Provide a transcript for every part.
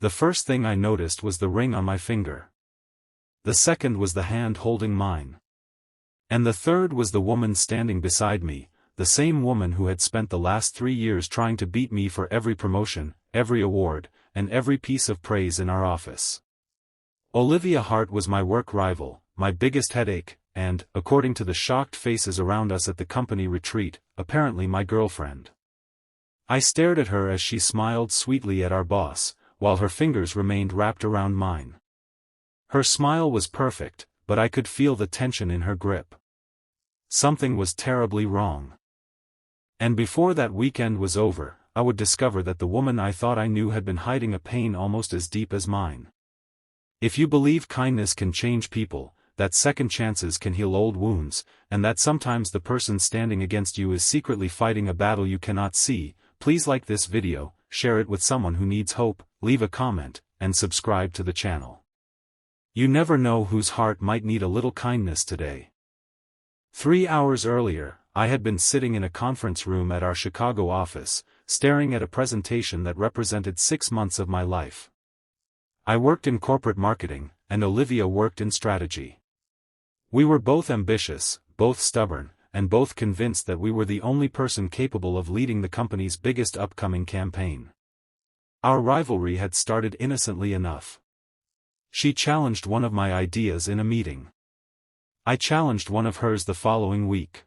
The first thing I noticed was the ring on my finger. The second was the hand holding mine. And the third was the woman standing beside me, the same woman who had spent the last 3 years trying to beat me for every promotion, every award, and every piece of praise in our office. Olivia Hart was my work rival, my biggest headache, and, according to the shocked faces around us at the company retreat, apparently my girlfriend. I stared at her as she smiled sweetly at our boss, while her fingers remained wrapped around mine. Her smile was perfect, but I could feel the tension in her grip. Something was terribly wrong. And before that weekend was over, I would discover that the woman I thought I knew had been hiding a pain almost as deep as mine. If you believe kindness can change people, that second chances can heal old wounds, and that sometimes the person standing against you is secretly fighting a battle you cannot see, please like this video, share it with someone who needs hope, leave a comment, and subscribe to the channel. You never know whose heart might need a little kindness today. 3 hours earlier, I had been sitting in a conference room at our Chicago office, staring at a presentation that represented 6 months of my life. I worked in corporate marketing, and Olivia worked in strategy. We were both ambitious, both stubborn, and both convinced that we were the only person capable of leading the company's biggest upcoming campaign. Our rivalry had started innocently enough. She challenged one of my ideas in a meeting. I challenged one of hers the following week.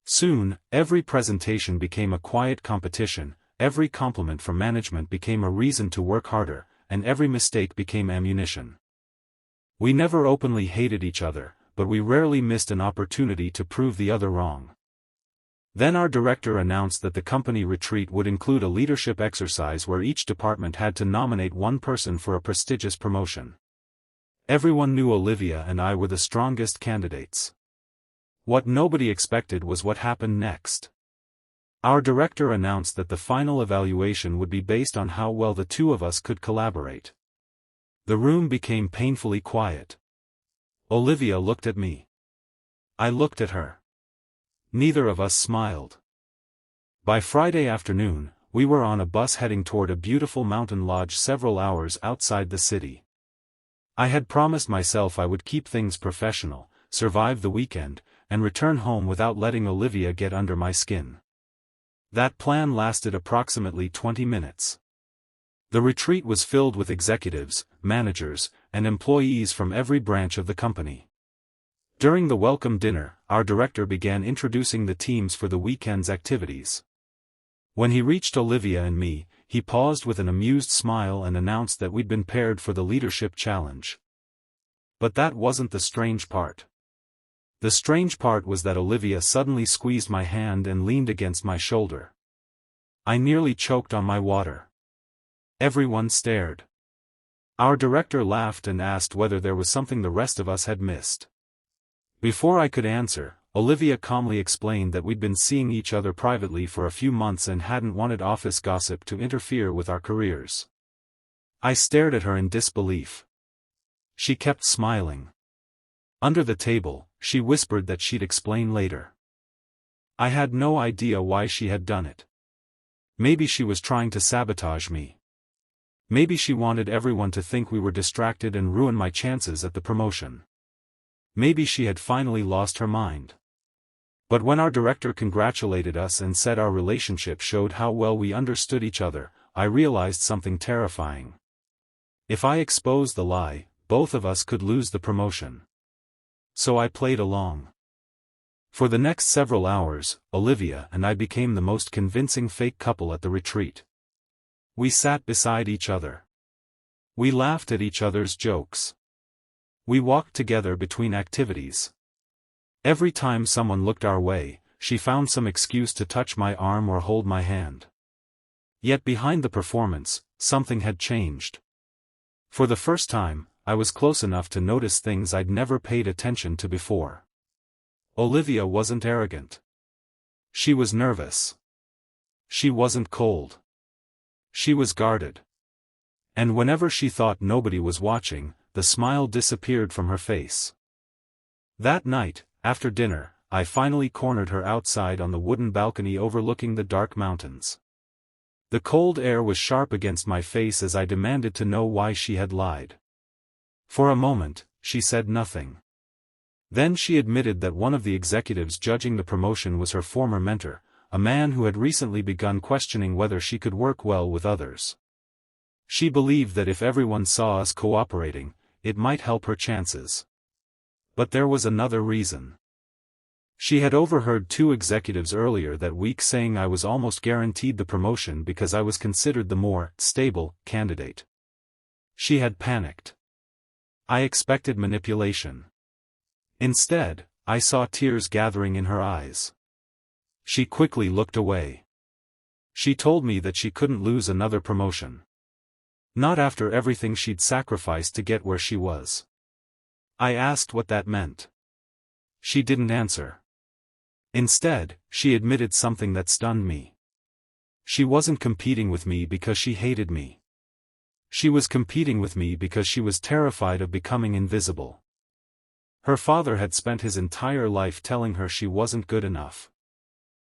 Soon, every presentation became a quiet competition, every compliment from management became a reason to work harder, and every mistake became ammunition. We never openly hated each other, but we rarely missed an opportunity to prove the other wrong. Then our director announced that the company retreat would include a leadership exercise where each department had to nominate one person for a prestigious promotion. Everyone knew Olivia and I were the strongest candidates. What nobody expected was what happened next. Our director announced that the final evaluation would be based on how well the two of us could collaborate. The room became painfully quiet. Olivia looked at me. I looked at her. Neither of us smiled. By Friday afternoon, we were on a bus heading toward a beautiful mountain lodge several hours outside the city. I had promised myself I would keep things professional, survive the weekend, and return home without letting Olivia get under my skin. That plan lasted approximately 20 minutes. The retreat was filled with executives, managers, and employees from every branch of the company. During the welcome dinner, our director began introducing the teams for the weekend's activities. When he reached Olivia and me, he paused with an amused smile and announced that we'd been paired for the leadership challenge. But that wasn't the strange part. The strange part was that Olivia suddenly squeezed my hand and leaned against my shoulder. I nearly choked on my water. Everyone stared. Our director laughed and asked whether there was something the rest of us had missed. Before I could answer, Olivia calmly explained that we'd been seeing each other privately for a few months and hadn't wanted office gossip to interfere with our careers. I stared at her in disbelief. She kept smiling. Under the table, she whispered that she'd explain later. I had no idea why she had done it. Maybe she was trying to sabotage me. Maybe she wanted everyone to think we were distracted and ruin my chances at the promotion. Maybe she had finally lost her mind. But when our director congratulated us and said our relationship showed how well we understood each other, I realized something terrifying. If I exposed the lie, both of us could lose the promotion. So I played along. For the next several hours, Olivia and I became the most convincing fake couple at the retreat. We sat beside each other. We laughed at each other's jokes. We walked together between activities. Every time someone looked our way, she found some excuse to touch my arm or hold my hand. Yet behind the performance, something had changed. For the first time, I was close enough to notice things I'd never paid attention to before. Olivia wasn't arrogant. She was nervous. She wasn't cold. She was guarded. And whenever she thought nobody was watching, the smile disappeared from her face. That night, after dinner, I finally cornered her outside on the wooden balcony overlooking the dark mountains. The cold air was sharp against my face as I demanded to know why she had lied. For a moment, she said nothing. Then she admitted that one of the executives judging the promotion was her former mentor, a man who had recently begun questioning whether she could work well with others. She believed that if everyone saw us cooperating, it might help her chances. But there was another reason. She had overheard two executives earlier that week saying I was almost guaranteed the promotion because I was considered the more stable candidate. She had panicked. I expected manipulation. Instead, I saw tears gathering in her eyes. She quickly looked away. She told me that she couldn't lose another promotion. Not after everything she'd sacrificed to get where she was. I asked what that meant. She didn't answer. Instead, she admitted something that stunned me. She wasn't competing with me because she hated me. She was competing with me because she was terrified of becoming invisible. Her father had spent his entire life telling her she wasn't good enough.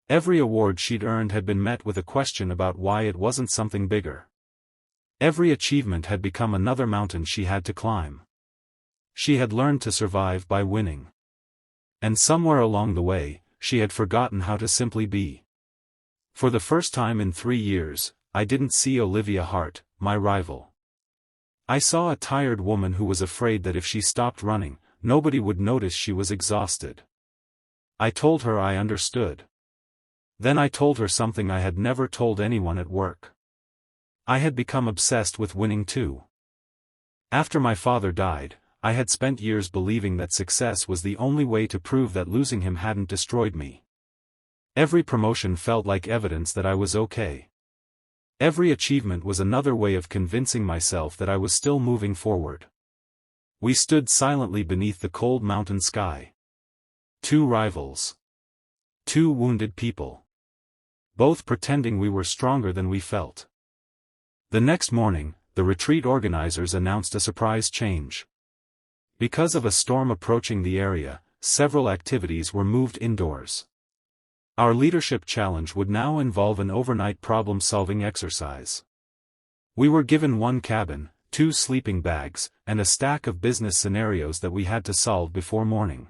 Every award she'd earned had been met with a question about why it wasn't something bigger. Every achievement had become another mountain she had to climb. She had learned to survive by winning. And somewhere along the way, she had forgotten how to simply be. For the first time in 3 years, I didn't see Olivia Hart, my rival. I saw a tired woman who was afraid that if she stopped running, nobody would notice she was exhausted. I told her I understood. Then I told her something I had never told anyone at work. I had become obsessed with winning too. After my father died, I had spent years believing that success was the only way to prove that losing him hadn't destroyed me. Every promotion felt like evidence that I was okay. Every achievement was another way of convincing myself that I was still moving forward. We stood silently beneath the cold mountain sky. Two rivals. Two wounded people. Both pretending we were stronger than we felt. The next morning, the retreat organizers announced a surprise change. Because of a storm approaching the area, several activities were moved indoors. Our leadership challenge would now involve an overnight problem-solving exercise. We were given one cabin, 2 sleeping bags, and a stack of business scenarios that we had to solve before morning.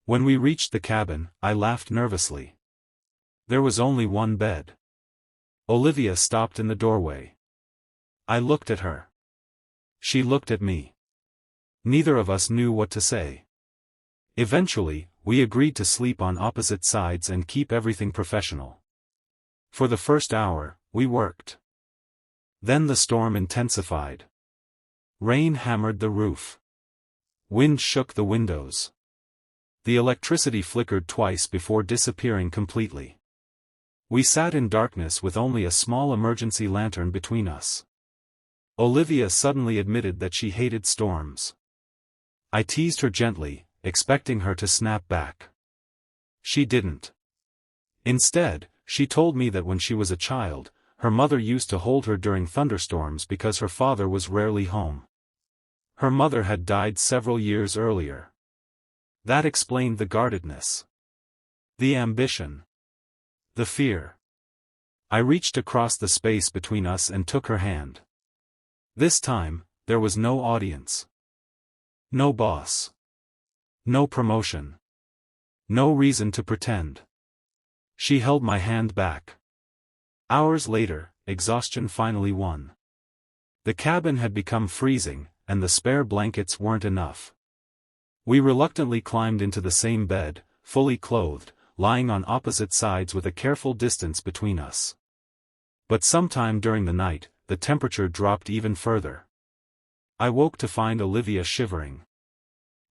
When we reached the cabin, I laughed nervously. There was only one bed. Olivia stopped in the doorway. I looked at her. She looked at me. Neither of us knew what to say. Eventually, we agreed to sleep on opposite sides and keep everything professional. For the first hour, we worked. Then the storm intensified. Rain hammered the roof. Wind shook the windows. The electricity flickered twice before disappearing completely. We sat in darkness with only a small emergency lantern between us. Olivia suddenly admitted that she hated storms. I teased her gently, expecting her to snap back. She didn't. Instead, she told me that when she was a child, her mother used to hold her during thunderstorms because her father was rarely home. Her mother had died several years earlier. That explained the guardedness. The ambition. The fear. I reached across the space between us and took her hand. This time, there was no audience. No boss. No promotion. No reason to pretend. She held my hand back. Hours later, exhaustion finally won. The cabin had become freezing, and the spare blankets weren't enough. We reluctantly climbed into the same bed, fully clothed, lying on opposite sides with a careful distance between us. But sometime during the night, the temperature dropped even further. I woke to find Olivia shivering.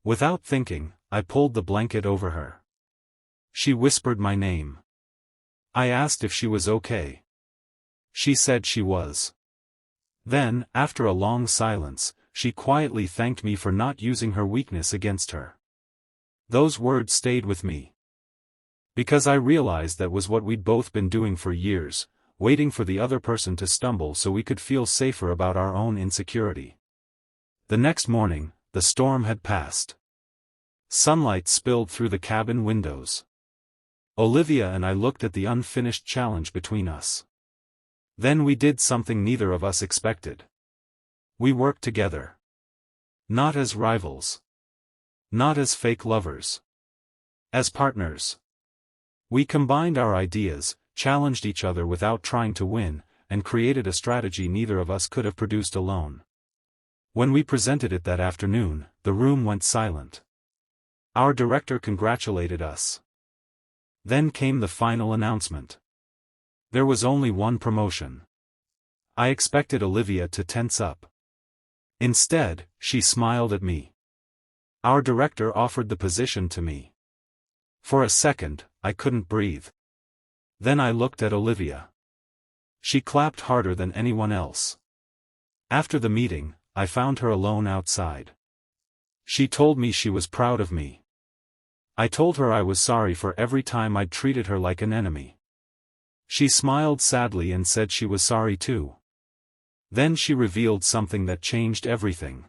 Without thinking, I pulled the blanket over her. She whispered my name. I asked if she was okay. She said she was. Then, after a long silence, she quietly thanked me for not using her weakness against her. Those words stayed with me. Because I realized that was what we'd both been doing for years, waiting for the other person to stumble so we could feel safer about our own insecurity. The next morning, the storm had passed. Sunlight spilled through the cabin windows. Olivia and I looked at the unfinished challenge between us. Then we did something neither of us expected. We worked together. Not as rivals. Not as fake lovers. As partners. We combined our ideas, challenged each other without trying to win, and created a strategy neither of us could have produced alone. When we presented it that afternoon, the room went silent. Our director congratulated us. Then came the final announcement. There was only one promotion. I expected Olivia to tense up. Instead, she smiled at me. Our director offered the position to me. For a second, I couldn't breathe. Then I looked at Olivia. She clapped harder than anyone else. After the meeting, I found her alone outside. She told me she was proud of me. I told her I was sorry for every time I'd treated her like an enemy. She smiled sadly and said she was sorry too. Then she revealed something that changed everything.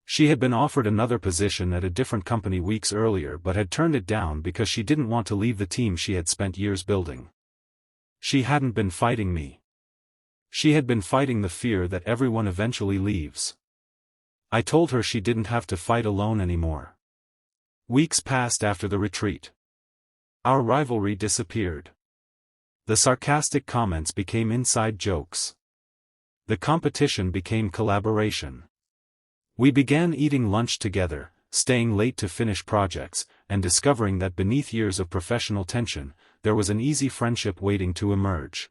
She had been offered another position at a different company weeks earlier but had turned it down because she didn't want to leave the team she had spent years building. She hadn't been fighting me. She had been fighting the fear that everyone eventually leaves. I told her she didn't have to fight alone anymore. Weeks passed after the retreat. Our rivalry disappeared. The sarcastic comments became inside jokes. The competition became collaboration. We began eating lunch together, staying late to finish projects, and discovering that beneath years of professional tension, there was an easy friendship waiting to emerge.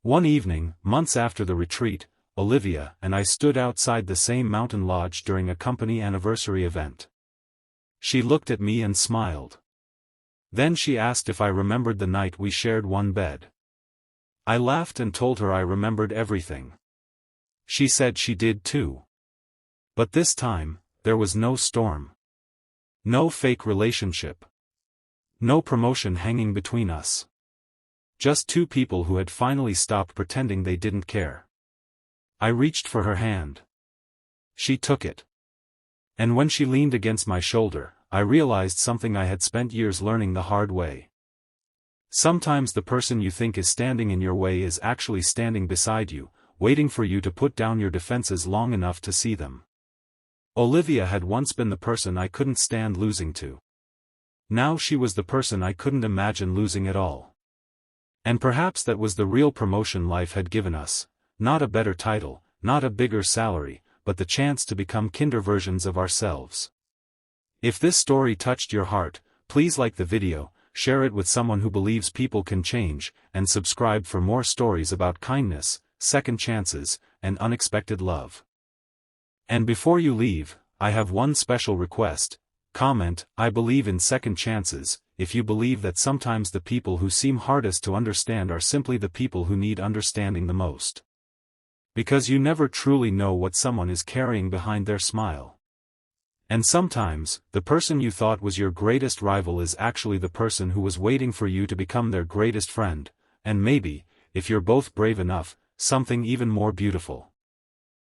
One evening, months after the retreat, Olivia and I stood outside the same mountain lodge during a company anniversary event. She looked at me and smiled. Then she asked if I remembered the night we shared one bed. I laughed and told her I remembered everything. She said she did too. But this time, there was no storm. No fake relationship. No promotion hanging between us. Just two people who had finally stopped pretending they didn't care. I reached for her hand. She took it. And when she leaned against my shoulder, I realized something I had spent years learning the hard way. Sometimes the person you think is standing in your way is actually standing beside you, waiting for you to put down your defenses long enough to see them. Olivia had once been the person I couldn't stand losing to. Now she was the person I couldn't imagine losing at all. And perhaps that was the real promotion life had given us, not a better title, not a bigger salary, but the chance to become kinder versions of ourselves. If this story touched your heart, please like the video, share it with someone who believes people can change, and subscribe for more stories about kindness, second chances, and unexpected love. And before you leave, I have one special request. Comment, "I believe in second chances," if you believe that sometimes the people who seem hardest to understand are simply the people who need understanding the most. Because you never truly know what someone is carrying behind their smile. And sometimes, the person you thought was your greatest rival is actually the person who was waiting for you to become their greatest friend, and maybe, if you're both brave enough, something even more beautiful.